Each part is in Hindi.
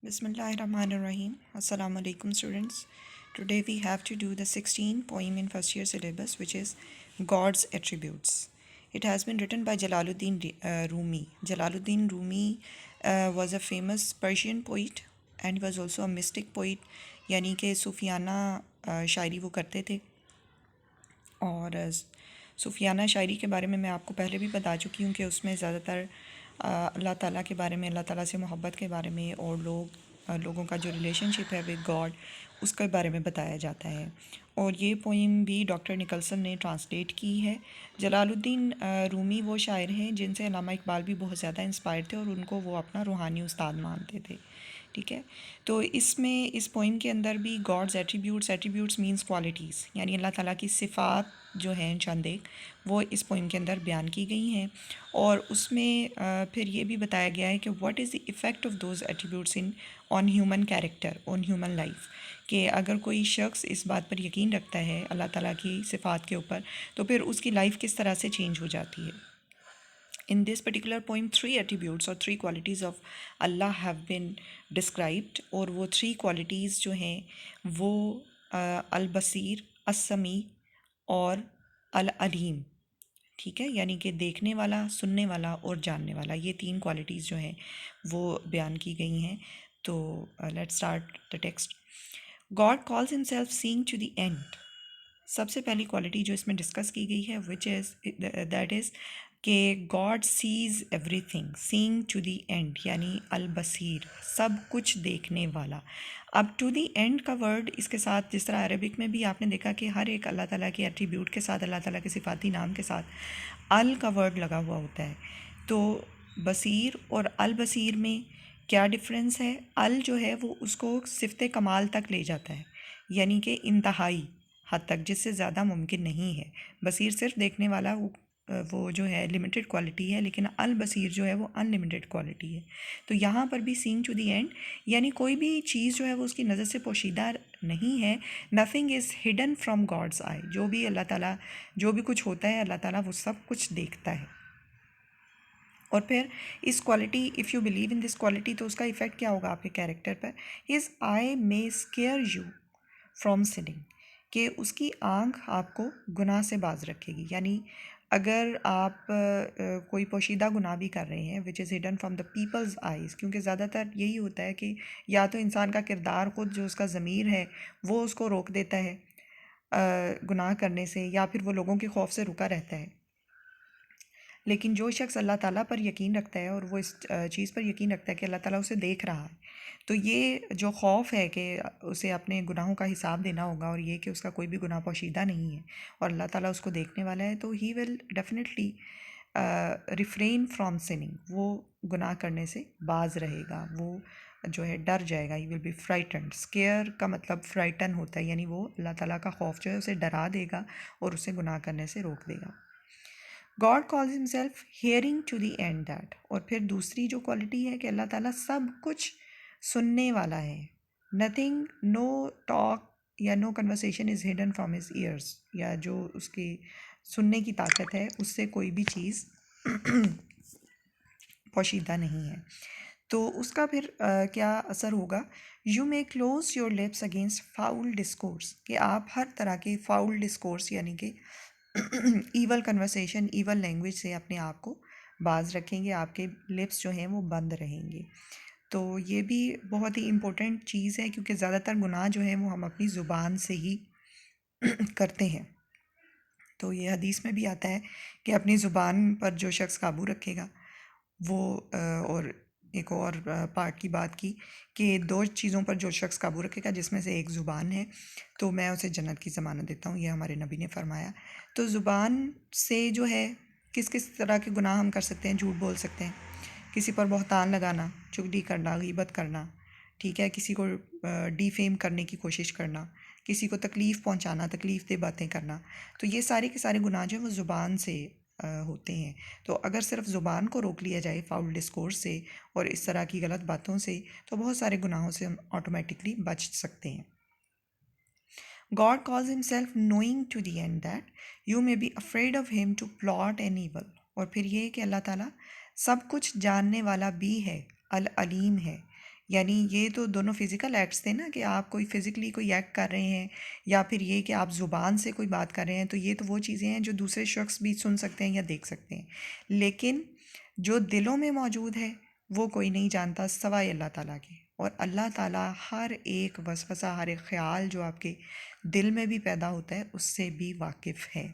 Bismillahirrahmanirrahim. Assalamu alaikum students. Today we have to do the 16 poem in first year syllabus which is God's Attributes. It has been written by Jalaluddin Rumi. Jalaluddin Rumi was a famous Persian poet and he was also a mystic poet यानी कि सूफियाना शायरी वो करते थे और सूफियाना शायरी के बारे में मैं आपको पहले भी बता चुकी हूँ कि उसमें ज़्यादातर अल्लाह ताला के बारे में, अल्लाह ताला से मोहब्बत के बारे में और लोगों का जो रिलेशनशिप है विद गॉड उसके बारे में बताया जाता है। और ये पोइम भी डॉक्टर निकलसन ने ट्रांसलेट की है। जलालुद्दीन रूमी वो शायर हैं जिनसे अल्लामा इकबाल भी बहुत ज़्यादा इंस्पायर थे और उनको वो अपना रूहानी उस्ताद मानते थे। ठीक है, तो इसमें इस पोइम के अंदर भी गॉड्स एट्रीब्यूट्स मींस क्वालिटीज़ यानी अल्लाह ताला की सिफ़ात जो हैं चंद एक वो इस पोइम के अंदर बयान की गई हैं। और उसमें फिर ये भी बताया गया है कि what is the effect of those attributes in on human character, on human life, कि अगर कोई शख्स इस बात पर यकीन रखता है अल्लाह ताला की सिफ़ात के ऊपर तो फिर उसकी लाइफ किस तरह से चेंज हो जाती है। In this particular poem, three attributes or three qualities of Allah have been described और वो three qualities जो हैं वो अल बसीर, अस्समी और अल अलीम, ठीक है, यानी कि देखने वाला, सुनने वाला और जानने वाला, ये तीन क्वालिटीज़ जो हैं वो बयान की गई हैं। तो let's start the text. God calls himself seeing to the end. सबसे पहली क्वालिटी जो इसमें डिस्कस की गई है विच इज़ दैट इज़ कि God sees everything, seeing to the end यानी अल बसीर, सब कुछ देखने वाला। अब टू द एंड का वर्ड इसके साथ, जिस तरह अरबिक में भी आपने देखा कि हर एक अल्लाह ताला के एट्रीब्यूट के साथ, अल्लाह ताला के सिफाती नाम के साथ अल का वर्ड लगा हुआ होता है। तो बसीर और अल बसीर में क्या डिफरेंस है? अल जो है वो उसको सिफ़त कमाल तक ले जाता है, यानी कि इंतहाई हद तक, जिससे ज़्यादा मुमकिन नहीं है। बसीर सिर्फ देखने वाला वो जो है लिमिटेड क्वालिटी है, लेकिन अल बसीर जो है वो अनलिमिटेड क्वालिटी है। तो यहाँ पर भी सीइंग टू द एंड यानी कोई भी चीज़ जो है वो उसकी नज़र से पोशीदा नहीं है। Nothing is hidden from God's eye. जो भी अल्लाह ताला जो भी कुछ होता है अल्लाह ताला वो सब कुछ देखता है। और फिर इस quality, if you believe in this quality, तो उसका इफ़ेक्ट क्या होगा आपके कैरेक्टर पर? His I may square you from sinning, कि उसकी आँख आपको गुनाह से बाज रखेगी। यानी अगर आप कोई पोशीदा गुनाह भी कर रहे हैं which is hidden from the people's eyes, क्योंकि ज़्यादातर यही होता है कि या तो इंसान का किरदार ख़ुद जो उसका ज़मीर है वो उसको रोक देता है गुनाह करने से, या फिर वो लोगों के खौफ से रुका रहता है। लेकिन जो शख्स अल्लाह ताला पर यकीन रखता है और वो इस चीज़ पर यकीन रखता है कि अल्लाह ताला उसे देख रहा है, तो ये जो खौफ है कि उसे अपने गुनाहों का हिसाब देना होगा और ये कि उसका कोई भी गुनाह पोशीदा नहीं है और अल्लाह ताला उसको देखने वाला है, तो he will definitely refrain from sinning, वो गुनाह करने से बाज रहेगा, वो जो है डर जाएगा। He will be frightened. Square का मतलब फ्राइटन होता है, यानी वो अल्लाह ताला का खौफ जो है उसे डरा देगा और उसे गुनाह करने से रोक देगा। God calls himself hearing to the end that. और फिर दूसरी जो क्वालिटी है कि अल्लाह ताला सब कुछ सुनने वाला है। नथिंग, नो टॉक या no conversation is hidden from his ears, या जो उसकी सुनने की ताकत है उससे कोई भी चीज़ पोशीदा नहीं है। तो उसका फिर क्या असर होगा? You may close your lips against foul discourse, कि आप हर तरह के फाउल डिस्कोर्स यानी कि ईवल कन्वर्सेशन, ईवल लैंग्वेज से अपने आप को बाज रखेंगे, आपके लिप्स जो हैं वो बंद रहेंगे। तो ये भी बहुत ही इम्पोर्टेंट चीज़ है, क्योंकि ज़्यादातर गुनाह जो है वो हम अपनी ज़ुबान से ही करते हैं। तो ये हदीस में भी आता है कि अपनी ज़ुबान पर जो शख्स काबू रखेगा वो और एक और पार्ट की बात की कि दो चीज़ों पर जो शख्स काबू रखेगा जिसमें से एक ज़ुबान है, तो मैं उसे जन्नत की ज़मानत देता हूँ, ये हमारे नबी ने फरमाया। तो ज़ुबान से जो है किस किस तरह के गुनाह हम कर सकते हैं? झूठ बोल सकते हैं, किसी पर बहतान लगाना, चुगली करना, गीबत करना, ठीक है, किसी को डिफेम करने की कोशिश करना, किसी को तकलीफ़ पहुंचाना, तकलीफ़ दे बातें करना। तो ये सारे के सारे गुनाह जो हैं वो ज़ुबान से होते हैं। तो अगर सिर्फ ज़ुबान को रोक लिया जाए फाउल डिस्कोर्स से और इस तरह की गलत बातों से, तो बहुत सारे गुनाहों से हम ऑटोमेटिकली बच सकते हैं। God calls himself knowing to the end that you may be afraid of him to plot an evil. और फिर ये कि अल्लाह ताला सब कुछ जानने वाला भी है, अल अलीम है, यानी ये तो दोनों फिज़िकल एक्ट्स थे ना, कि आप कोई फिज़िकली कोई एक्ट कर रहे हैं, या फिर ये कि आप ज़ुबान से कोई बात कर रहे हैं, तो ये तो वो चीज़ें हैं जो दूसरे शख्स भी सुन सकते हैं या देख सकते हैं। लेकिन जो दिलों में मौजूद है वो कोई नहीं जानता सवाए अल्लाह ताला के। और अल्लाह ताला हर एक वसवसा, हर एक ख़्याल जो आपके दिल में भी पैदा होता है उससे भी वाकिफ़ है।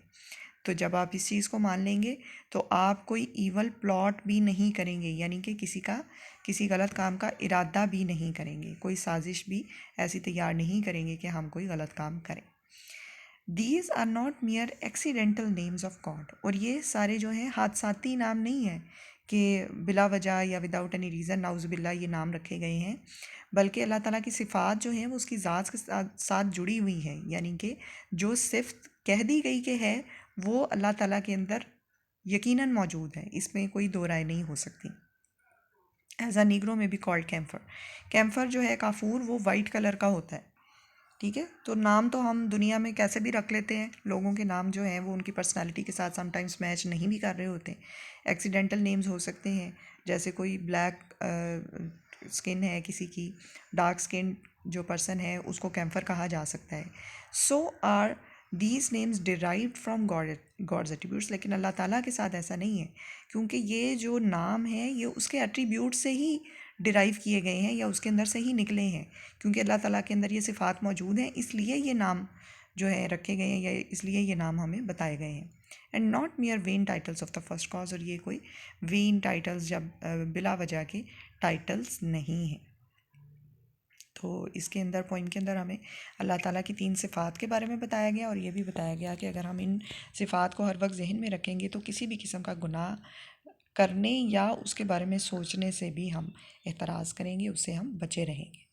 तो जब आप इस चीज़ को मान लेंगे तो आप कोई ईवल प्लॉट भी नहीं करेंगे, यानी कि किसी गलत काम का इरादा भी नहीं करेंगे, कोई साजिश भी ऐसी तैयार नहीं करेंगे कि हम कोई गलत काम करें। These are not mere accidental names of God. और ये सारे जो हैं हादसाती नाम नहीं हैं कि बिला वजह या विदाउट एनी रीज़न नाउज़ुबिल्लाह ये नाम रखे गए हैं, बल्कि अल्लाह ताला की सिफ़ात जो हैं वो उसकी ज़ात के साथ जुड़ी हुई हैं। यानी कि जो सिफ़त कह दी गई कि है वो अल्लाह ताला के अंदर यकीनन मौजूद है, इसमें कोई दो राय नहीं हो सकती। एज आ नीग्रो में भी कॉल्ड कैम्फर। कैम्फर जो है काफूर, वो वाइट कलर का होता है। ठीक है, तो नाम तो हम दुनिया में कैसे भी रख लेते हैं, लोगों के नाम जो हैं वो उनकी पर्सनालिटी के साथ समटाइम्स मैच नहीं भी कर रहे होते। एक्सीडेंटल नेम्स हो सकते हैं, जैसे कोई ब्लैक स्किन है किसी की, डार्क स्किन जो पर्सन है उसको कैम्फर कहा जा सकता है। So are these names derived from God's attributes. लेकिन अल्लाह ताला के साथ ऐसा नहीं है, क्योंकि ये जो नाम है ये उसके एट्रीब्यूट से ही डिराइव किए गए हैं या उसके अंदर से ही निकले हैं, क्योंकि अल्लाह ताला के अंदर ये सिफ़ात मौजूद हैं, इसलिए ये नाम जो है रखे गए हैं, या इसलिए ये नाम हमें बताए गए हैं। And not मियर when titles of the first cause. और ये कोई वेन टाइटल्स जब बिला वजह के टाइटल्स नहीं हैं। तो इसके अंदर पॉइंट के अंदर हमें अल्लाह ताला की 3 सिफ़ात के बारे में बताया गया, और ये भी बताया गया कि अगर हम इन सिफ़ात को हर वक्त जहन में रखेंगे तो किसी भी किस्म का गुनाह करने या उसके बारे में सोचने से भी हम एतराज़ करेंगे, उससे हम बचे रहेंगे।